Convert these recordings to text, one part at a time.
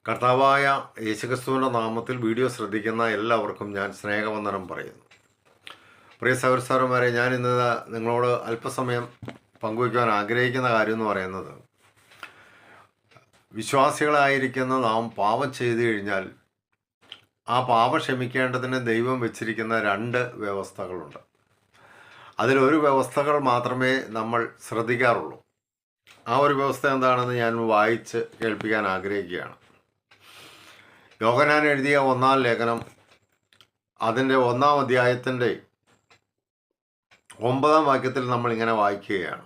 കർത്താവായ യേശുക്രിസ്തുവിൻ്റെ നാമത്തിൽ വീഡിയോ ശ്രദ്ധിക്കുന്ന എല്ലാവർക്കും ഞാൻ സ്നേഹവന്ദനം പറയുന്നു. പ്രിയ സഹോദരന്മാരെ, ഞാൻ ഇന്ന് നിങ്ങളോട് അല്പസമയം പങ്കുവയ്ക്കുവാൻ ആഗ്രഹിക്കുന്ന കാര്യം എന്ന് പറയുന്നത്, വിശ്വാസികളായിരിക്കുന്ന നാം പാപം ചെയ്തു കഴിഞ്ഞാൽ ആ പാപം ക്ഷമിക്കേണ്ടതിന് ദൈവം വെച്ചിരിക്കുന്ന രണ്ട് വ്യവസ്ഥകളുണ്ട്. അതിലൊരു വ്യവസ്ഥകൾ മാത്രമേ നമ്മൾ ശ്രദ്ധിക്കാറുള്ളൂ. ആ ഒരു വ്യവസ്ഥ എന്താണെന്ന് ഞാൻ വായിച്ച് കേൾപ്പിക്കാൻ ആഗ്രഹിക്കുകയാണ്. യോഹന്നാൻ എഴുതിയ 1-ാം ലേഖനം അതിൻ്റെ 1-ാം അധ്യായത്തിൻ്റെ 9-ാം വാക്യത്തിൽ നമ്മളിങ്ങനെ വായിക്കുകയാണ്: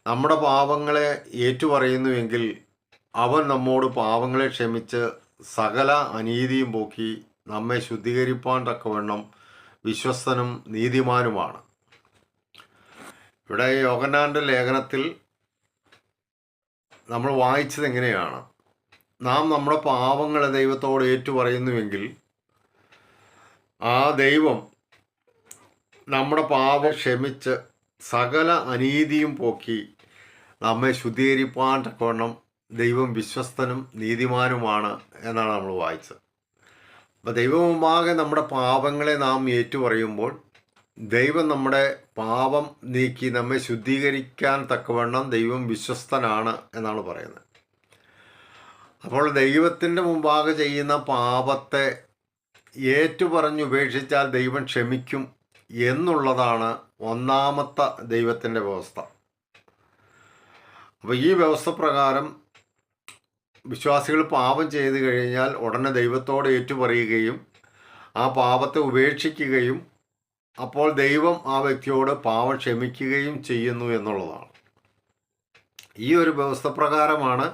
നമ്മുടെ പാപങ്ങളെ ഏറ്റുപറയുന്നുവെങ്കിൽ അവൻ നമ്മോട് പാപങ്ങളെ ക്ഷമിച്ച് സകല അനീതിയും പോക്കി നമ്മെ ശുദ്ധീകരിപ്പാൻ തക്കവണ്ണം വിശ്വസ്തനും നീതിമാനുമാണ്. ഇവിടെ യോഹന്നാൻ്റെ ലേഖനത്തിൽ നമ്മൾ വായിച്ചത് എങ്ങനെയാണ്? നാം നമ്മുടെ പാപങ്ങളെ ദൈവത്തോട് ഏറ്റുപറയുന്നുവെങ്കിൽ ആ ദൈവം നമ്മുടെ പാപം ക്ഷമിച്ച് സകല അനീതിയും പോക്കി നമ്മെ ശുദ്ധീകരിപ്പാൻ തക്കവണ്ണം ദൈവം വിശ്വസ്തനും നീതിമാനുമാണ് എന്നാണ് നമ്മൾ വായിച്ചത്. അപ്പോൾ ദൈവമുമ്പാകെ നമ്മുടെ പാപങ്ങളെ നാം ഏറ്റുപറയുമ്പോൾ ദൈവം നമ്മുടെ പാപം നീക്കി നമ്മെ ശുദ്ധീകരിക്കാൻ തക്കവണ്ണം ദൈവം വിശ്വസ്തനാണ് എന്നാണ് പറയുന്നത്. അപ്പോൾ ദൈവത്തിൻ്റെ മുമ്പാകെ ചെയ്യുന്ന പാപത്തെ ഏറ്റുപറഞ്ഞുപേക്ഷിച്ചാൽ ദൈവം ക്ഷമിക്കും എന്നുള്ളതാണ് ഒന്നാമത്തെ ദൈവത്തിൻ്റെ വ്യവസ്ഥ. അപ്പോൾ ഈ വ്യവസ്ഥ പ്രകാരം വിശ്വാസികൾ പാപം ചെയ്തു കഴിഞ്ഞാൽ ഉടനെ ദൈവത്തോട് ഏറ്റുപറയുകയും ആ പാപത്തെ ഉപേക്ഷിക്കുകയും അപ്പോൾ ദൈവം ആ വ്യക്തിയോട് പാപം ക്ഷമിക്കുകയും ചെയ്യുന്നു എന്നുള്ളതാണ്. ഈ ഒരു വ്യവസ്ഥ പ്രകാരമാണ്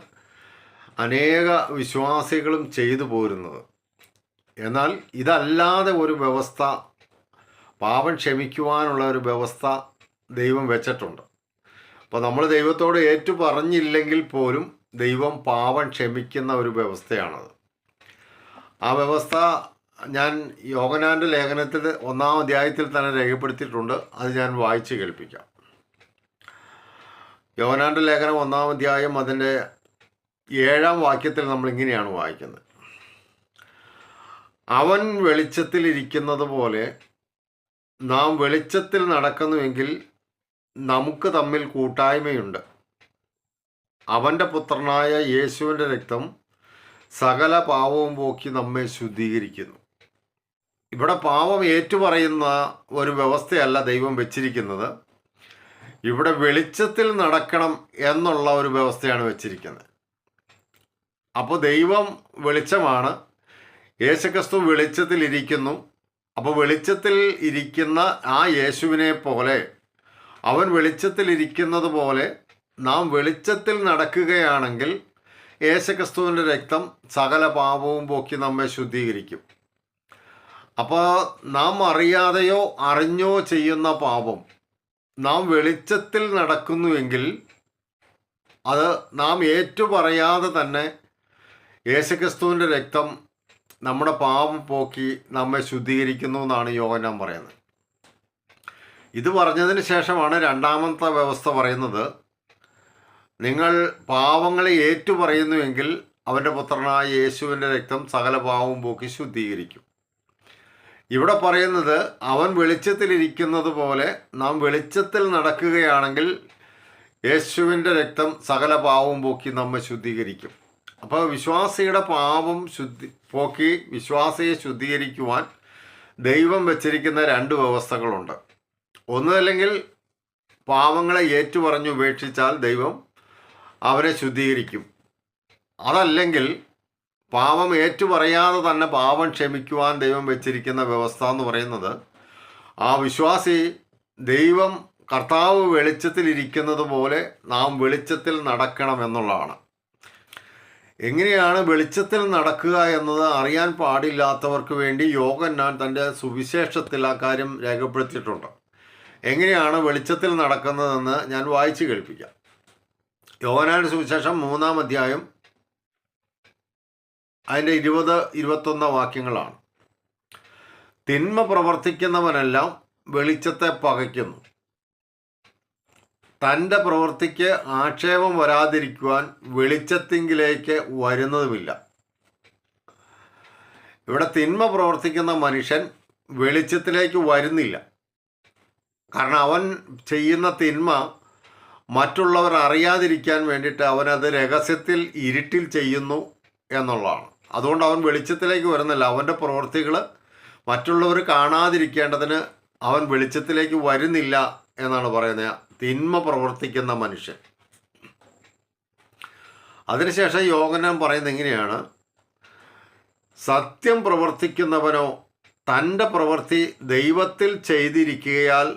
അനേക വിശ്വാസികളും ചെയ്തു പോരുന്നത്. എന്നാൽ ഇതല്ലാതെ ഒരു വ്യവസ്ഥ, പാപം ക്ഷമിക്കുവാനുള്ള ഒരു വ്യവസ്ഥ ദൈവം വെച്ചിട്ടുണ്ട്. അപ്പോൾ നമ്മൾ ദൈവത്തോട് ഏറ്റു പറഞ്ഞില്ലെങ്കിൽ പോലും ദൈവം പാപം ക്ഷമിക്കുന്ന ഒരു വ്യവസ്ഥയാണത്. ആ വ്യവസ്ഥ ഞാൻ യോഹന്നാൻ്റെ ലേഖനത്തിൽ 1-ാം അധ്യായത്തിൽ തന്നെ രേഖപ്പെടുത്തിയിട്ടുണ്ട്. അത് ഞാൻ വായിച്ച് കേൾപ്പിക്കാം. യോഹന്നാൻ്റെ ലേഖനം 1-ാം അധ്യായം അതിൻ്റെ 7-ാം വാക്യത്തിൽ നമ്മളിങ്ങനെയാണ് വായിക്കുന്നത്: അവൻ വെളിച്ചത്തിൽ ഇരിക്കുന്നത് പോലെ നാം വെളിച്ചത്തിൽ നടക്കുന്നുവെങ്കിൽ നമുക്ക് തമ്മിൽ കൂട്ടായ്മയുണ്ട്. അവൻ്റെ പുത്രനായ യേശുവിൻ്റെ രക്തം സകല പാപവും പോക്കി നമ്മെ ശുദ്ധീകരിക്കുന്നു. ഇവിടെ പാപം ഏറ്റുപറയുന്ന ഒരു വ്യവസ്ഥയല്ല ദൈവം വെച്ചിരിക്കുന്നത്. ഇവിടെ വെളിച്ചത്തിൽ നടക്കണം എന്നുള്ള ഒരു വ്യവസ്ഥയാണ് വെച്ചിരിക്കുന്നത്. അപ്പോൾ ദൈവം വെളിച്ചമാണ്, യേശുക്രിസ്തു വെളിച്ചത്തിൽ ഇരിക്കുന്നു. അപ്പോൾ വെളിച്ചത്തിൽ ഇരിക്കുന്ന ആ യേശുവിനെ പോലെ, അവൻ വെളിച്ചത്തിൽ ഇരിക്കുന്നത് പോലെ നാം വെളിച്ചത്തിൽ നടക്കുകയാണെങ്കിൽ യേശുക്രിസ്തുവിൻ്റെ രക്തം സകല പാപവും പോക്കി നമ്മെ ശുദ്ധീകരിക്കും. അപ്പോൾ നാം അറിയാതെയോ അറിഞ്ഞോ ചെയ്യുന്ന പാപം നാം വെളിച്ചത്തിൽ നടക്കുന്നുവെങ്കിൽ അത് നാം ഏറ്റുപറയാതെ തന്നെ യേശുക്രിസ്തുവിൻ്റെ രക്തം നമ്മുടെ പാപം പോക്കി നമ്മെ ശുദ്ധീകരിക്കുന്നു എന്നാണ് യോഹന്നാൻ പറയുന്നത്. ഇത് പറഞ്ഞതിന് ശേഷമാണ് രണ്ടാമത്തെ വ്യവസ്ഥ പറയുന്നത്: നിങ്ങൾ പാപങ്ങളെ ഏറ്റുപറയുന്നുവെങ്കിൽ അവൻ്റെ പുത്രനായ യേശുവിൻ്റെ രക്തം സകല പാപവും പോക്കി ശുദ്ധീകരിക്കും. ഇവിടെ പറയുന്നത് അവൻ വെളിച്ചത്തിലിരിക്കുന്നത് പോലെ നാം വെളിച്ചത്തിൽ നടക്കുകയാണെങ്കിൽ യേശുവിൻ്റെ രക്തം സകല പാപവും പോക്കി നമ്മെ ശുദ്ധീകരിക്കും. അപ്പോൾ വിശ്വാസിയുടെ പാപം പോക്കി വിശ്വാസിയെ ശുദ്ധീകരിക്കുവാൻ ദൈവം വച്ചിരിക്കുന്ന രണ്ട് വ്യവസ്ഥകളുണ്ട്. ഒന്നുമല്ലെങ്കിൽ പാപങ്ങളെ ഏറ്റുപറഞ്ഞ് ഉപേക്ഷിച്ചാൽ ദൈവം അവരെ ശുദ്ധീകരിക്കും. അതല്ലെങ്കിൽ പാപം ഏറ്റുപറയാതെ തന്നെ പാപം ക്ഷമിക്കുവാൻ ദൈവം വെച്ചിരിക്കുന്ന വ്യവസ്ഥ എന്ന് പറയുന്നത്, ആ വിശ്വാസി ദൈവം കർത്താവ് വെളിച്ചത്തിലിരിക്കുന്നത് പോലെ നാം വെളിച്ചത്തിൽ നടക്കണം എന്നുള്ളതാണ്. എങ്ങനെയാണ് വെളിച്ചത്തിൽ നടക്കുക എന്നത് അറിയാൻ പാടില്ലാത്തവർക്ക് വേണ്ടി യോഹന്നാൻ തൻ്റെ സുവിശേഷത്തിൽ ആ കാര്യം രേഖപ്പെടുത്തിയിട്ടുണ്ട്. എങ്ങനെയാണ് വെളിച്ചത്തിൽ നടക്കുന്നതെന്ന് ഞാൻ വായിച്ച് കേൾപ്പിക്കാം. യോഹന്നാൻ്റെ സുവിശേഷം 3-ാം അധ്യായം അതിൻ്റെ 20-21 വാക്യങ്ങളാണ്: തിന്മ പ്രവർത്തിക്കുന്നവനെല്ലാം വെളിച്ചത്തെ പകയ്ക്കുന്നു, തൻ്റെ പ്രവൃത്തിക്ക് ആക്ഷേപം വരാതിരിക്കുവാൻ വെളിച്ചത്തിങ്കിലേക്ക് വരുന്നതുമില്ല. ഇവിടെ തിന്മ പ്രവർത്തിക്കുന്ന മനുഷ്യൻ വെളിച്ചത്തിലേക്ക് വരുന്നില്ല. കാരണം അവൻ ചെയ്യുന്ന തിന്മ മറ്റുള്ളവർ അറിയാതിരിക്കാൻ വേണ്ടിയിട്ട് അവനത് രഹസ്യത്തിൽ ഇരുട്ടിൽ ചെയ്യുന്നു എന്നുള്ളതാണ്. അതുകൊണ്ട് അവൻ വെളിച്ചത്തിലേക്ക് വരുന്നില്ല. അവൻ്റെ പ്രവൃത്തികൾ മറ്റുള്ളവർ കാണാതിരിക്കേണ്ടതിന് അവൻ വെളിച്ചത്തിലേക്ക് വരുന്നില്ല എന്നാണ് പറയുന്നത്, തിന്മ പ്രവർത്തിക്കുന്ന മനുഷ്യൻ. അതിനുശേഷം യോഹന്നാൻ പറയുന്നത് എങ്ങനെയാണ്? സത്യം പ്രവർത്തിക്കുന്നവനോ തൻ്റെ പ്രവൃത്തി ദൈവത്തിൽ ചെയ്തിരിക്കുകയാൽ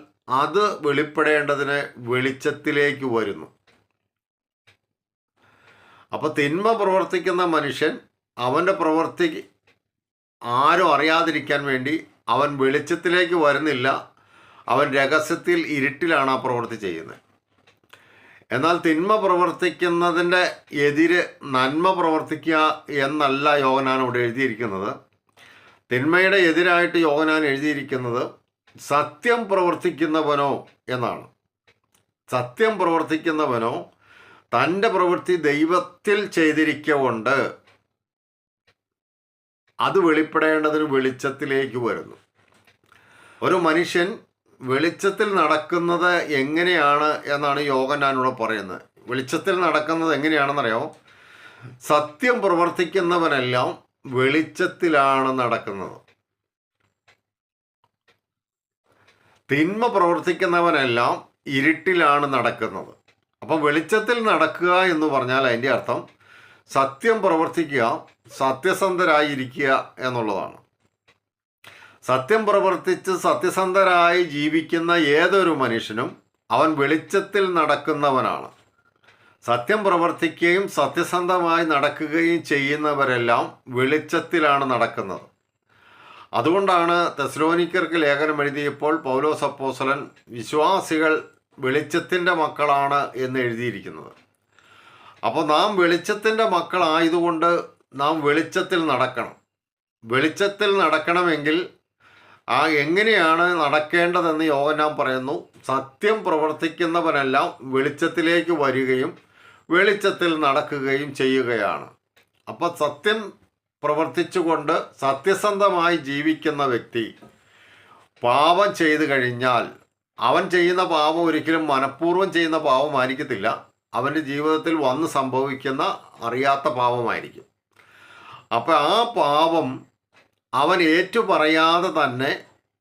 അത് വെളിപ്പെടേണ്ടതിന് വെളിച്ചത്തിലേക്ക് വരുന്നു. അപ്പോൾ തിന്മ പ്രവർത്തിക്കുന്ന മനുഷ്യൻ അവൻ്റെ പ്രവൃത്തി ആരും അറിയാതിരിക്കാൻ വേണ്ടി അവൻ വെളിച്ചത്തിലേക്ക് വരുന്നില്ല. അവൻ രഹസ്യത്തിൽ ഇരുട്ടിലാണ് ആ പ്രവൃത്തി ചെയ്യുന്നത്. എന്നാൽ തിന്മ പ്രവർത്തിക്കുന്നതിൻ്റെ എതിര് നന്മ പ്രവർത്തിക്കുക എന്നല്ല യോഹന്നാൻ ഇവിടെ എഴുതിയിരിക്കുന്നത്. തിന്മയുടെ എതിരായിട്ട് യോഹന്നാൻ എഴുതിയിരിക്കുന്നത് സത്യം പ്രവർത്തിക്കുന്നവനോ എന്നാണ്. സത്യം പ്രവർത്തിക്കുന്നവനോ തൻ്റെ പ്രവൃത്തി ദൈവത്തിൽ ചെയ്തിരിക്കൊണ്ട് അത് വെളിപ്പെടേണ്ടതിന് വെളിച്ചത്തിലേക്ക് വരുന്നു. ഒരു മനുഷ്യൻ വെളിച്ചത്തിൽ നടക്കുന്നത് എങ്ങനെയാണ് എന്നാണ് യോഹന്നാനോട് പറയുന്നത്. വെളിച്ചത്തിൽ നടക്കുന്നത് എങ്ങനെയാണെന്നറിയോ? സത്യം പ്രവർത്തിക്കുന്നവനെല്ലാം വെളിച്ചത്തിലാണ് നടക്കുന്നത്. തിന്മ പ്രവർത്തിക്കുന്നവനെല്ലാം ഇരുട്ടിലാണ് നടക്കുന്നത്. അപ്പം വെളിച്ചത്തിൽ നടക്കുക എന്ന് പറഞ്ഞാൽ അതിൻ്റെ അർത്ഥം സത്യം പ്രവർത്തിക്കുക, സത്യസന്ധരായിരിക്കുക എന്നുള്ളതാണ്. സത്യം പ്രവർത്തിച്ച് സത്യസന്ധരായി ജീവിക്കുന്ന ഏതൊരു മനുഷ്യനും അവൻ വെളിച്ചത്തിൽ നടക്കുന്നവനാണ്. സത്യം പ്രവർത്തിക്കുകയും സത്യസന്ധമായി നടക്കുകയും ചെയ്യുന്നവരെല്ലാം വെളിച്ചത്തിലാണ് നടക്കുന്നത്. അതുകൊണ്ടാണ് തെസ്സലോനിക്കർക്ക് ലേഖനം എഴുതിയപ്പോൾ പൗലോസ് അപ്പോസ്തലൻ വിശ്വാസികൾ വെളിച്ചത്തിൻ്റെ മക്കളാണ് എന്ന് എഴുതിയിരിക്കുന്നത്. അപ്പോൾ നാം വെളിച്ചത്തിൻ്റെ മക്കളായതുകൊണ്ട് നാം വെളിച്ചത്തിൽ നടക്കണം. വെളിച്ചത്തിൽ നടക്കണമെങ്കിൽ എങ്ങനെയാണ് നടക്കേണ്ടതെന്ന് യോഹന്നാൻ പറയുന്നു. സത്യം പ്രവർത്തിക്കുന്നവനെല്ലാം വെളിച്ചത്തിലേക്ക് വരികയും വെളിച്ചത്തിൽ നടക്കുകയും ചെയ്യുകയാണ്. അപ്പോൾ സത്യം പ്രവർത്തിച്ചുകൊണ്ട് സത്യസന്ധമായി ജീവിക്കുന്ന വ്യക്തി പാപം ചെയ്തു കഴിഞ്ഞാൽ അവൻ ചെയ്യുന്ന പാപം ഒരിക്കലും മനഃപൂർവ്വം ചെയ്യുന്ന പാപമായിരിക്കത്തില്ല. അവൻ്റെ ജീവിതത്തിൽ വന്ന് സംഭവിക്കുന്ന അറിയാത്ത പാപമായിരിക്കും. അപ്പോൾ ആ പാപം അവൻ ഏറ്റുപറയാതെ തന്നെ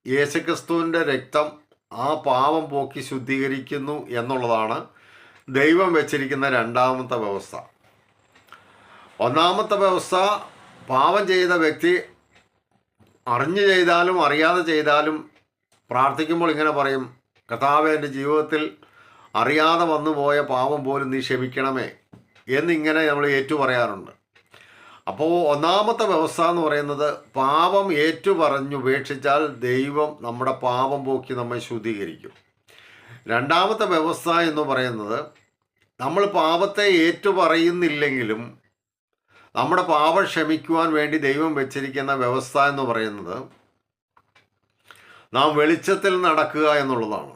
യേശുക്രിസ്തുവിൻ്റെ രക്തം ആ പാപം പോക്കി ശുദ്ധീകരിക്കുന്നു എന്നുള്ളതാണ് ദൈവം വെച്ചിരിക്കുന്ന രണ്ടാമത്തെ വ്യവസ്ഥ. ഒന്നാമത്തെ വ്യവസ്ഥ, പാപം ചെയ്ത വ്യക്തി അറിഞ്ഞു ചെയ്താലും അറിയാതെ ചെയ്താലും പ്രാർത്ഥിക്കുമ്പോൾ ഇങ്ങനെ പറയും, കർത്താവേ, എൻ്റെ ജീവിതത്തിൽ അറിയാതെ വന്നുപോയ പാപം പോലും നീ ക്ഷമിക്കണമേ എന്നിങ്ങനെ നമ്മൾ ഏറ്റുപറയാറുണ്ട്. അപ്പോൾ ഒന്നാമത്തെ വ്യവസ്ഥ എന്ന് പറയുന്നത് പാപം ഏറ്റുപറഞ്ഞുപേക്ഷിച്ചാൽ ദൈവം നമ്മുടെ പാപം പോക്കി നമ്മെ ശുദ്ധീകരിക്കും. രണ്ടാമത്തെ വ്യവസ്ഥ എന്ന് പറയുന്നത് നമ്മൾ പാപത്തെ ഏറ്റുപറയുന്നില്ലെങ്കിലും നമ്മുടെ പാപം ക്ഷമിക്കുവാൻ വേണ്ടി ദൈവം വെച്ചിരിക്കുന്ന വ്യവസ്ഥ എന്ന് പറയുന്നത് നാം വെളിച്ചത്തിൽ നടക്കുക എന്നുള്ളതാണ്.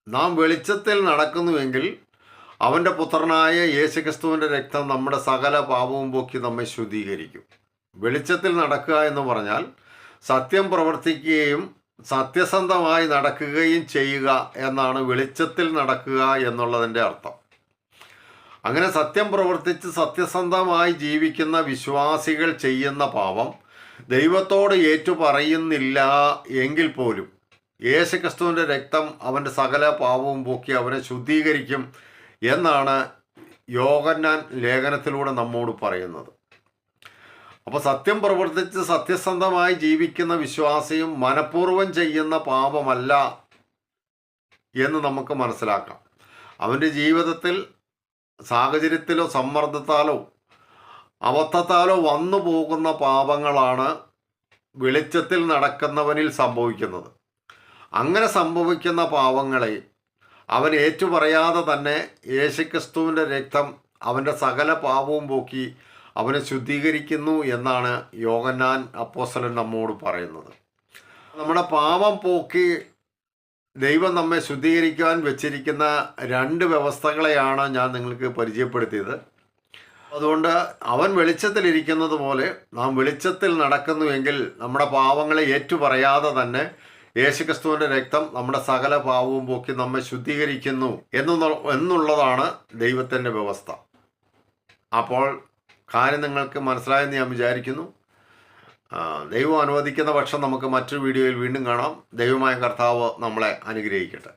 നാം വെളിച്ചത്തിൽ നടക്കുന്നുവെങ്കിൽ അവൻ്റെ പുത്രനായ യേശുക്രിസ്തുവിൻ്റെ രക്തം നമ്മുടെ സകല പാപവും പോക്കി നമ്മെ ശുദ്ധീകരിക്കും. വെളിച്ചത്തിൽ നടക്കുക എന്ന് പറഞ്ഞാൽ സത്യം പ്രവർത്തിക്കുകയും സത്യസന്ധമായി നടക്കുകയും ചെയ്യുക എന്നാണ് വെളിച്ചത്തിൽ നടക്കുക എന്നുള്ളതിൻ്റെ അർത്ഥം. അങ്ങനെ സത്യം പ്രവർത്തിച്ച് സത്യസന്ധമായി ജീവിക്കുന്ന വിശ്വാസികൾ ചെയ്യുന്ന പാപം ദൈവത്തോട് ഏറ്റുപറയുന്നില്ല എങ്കിൽ പോലും യേശുക്രിസ്തുവിൻ്റെ രക്തം അവൻ്റെ സകല പാപവും പോക്കി അവനെ ശുദ്ധീകരിക്കും എന്നാണ് യോഹന്നാൻ ലേഖനത്തിലൂടെ നമ്മോട് പറയുന്നത്. അപ്പോൾ സത്യം പ്രവർത്തിച്ച് സത്യസന്ധമായി ജീവിക്കുന്ന വിശ്വാസിയും മനഃപൂർവ്വം ചെയ്യുന്ന പാപമല്ല എന്ന് നമുക്ക് മനസ്സിലാക്കാം. അവൻ്റെ ജീവിതത്തിൽ സാഹചര്യത്തിലോ സമ്മർദ്ദത്താലോ അബദ്ധത്താലോ വന്നു പോകുന്ന പാപങ്ങളാണ് വെളിച്ചത്തിൽ നടക്കുന്നവനിൽ സംഭവിക്കുന്നത്. അങ്ങനെ സംഭവിക്കുന്ന പാപങ്ങളെ അവൻ ഏറ്റുപറയാതെ തന്നെ യേശുക്രിസ്തുവിൻ്റെ രക്തം അവൻ്റെ സകല പാപവും പോക്കി അവനെ ശുദ്ധീകരിക്കുന്നു എന്നാണ് യോഹന്നാൻ അപ്പോസ്തലൻ നമ്മോട് പറയുന്നത്. നമ്മുടെ പാപം പോക്കി ദൈവം നമ്മെ ശുദ്ധീകരിക്കാൻ വെച്ചിരിക്കുന്ന 2 വ്യവസ്ഥകളെയാണ് ഞാൻ നിങ്ങൾക്ക് പരിചയപ്പെടുത്തിയത്. അതുകൊണ്ട് അവൻ വെളിച്ചത്തിലിരിക്കുന്നത് പോലെ നാം വെളിച്ചത്തിൽ നടക്കുന്നുവെങ്കിൽ നമ്മുടെ പാവങ്ങളെ ഏറ്റുപറയാതെ തന്നെ യേശുക്രിസ്തുവിൻ്റെ രക്തം നമ്മുടെ സകല പാവവും പോക്കി നമ്മെ ശുദ്ധീകരിക്കുന്നു എന്നുള്ളതാണ് ദൈവത്തിൻ്റെ വ്യവസ്ഥ. അപ്പോൾ കാര്യം നിങ്ങൾക്ക് മനസ്സിലായെന്ന് ഞാൻ വിചാരിക്കുന്നു. ദൈവം അനുവദിക്കുന്ന പക്ഷം നമുക്ക് മറ്റൊരു വീഡിയോയിൽ വീണ്ടും കാണാം. ദൈവമായ കർത്താവ് നമ്മളെ അനുഗ്രഹിക്കട്ടെ.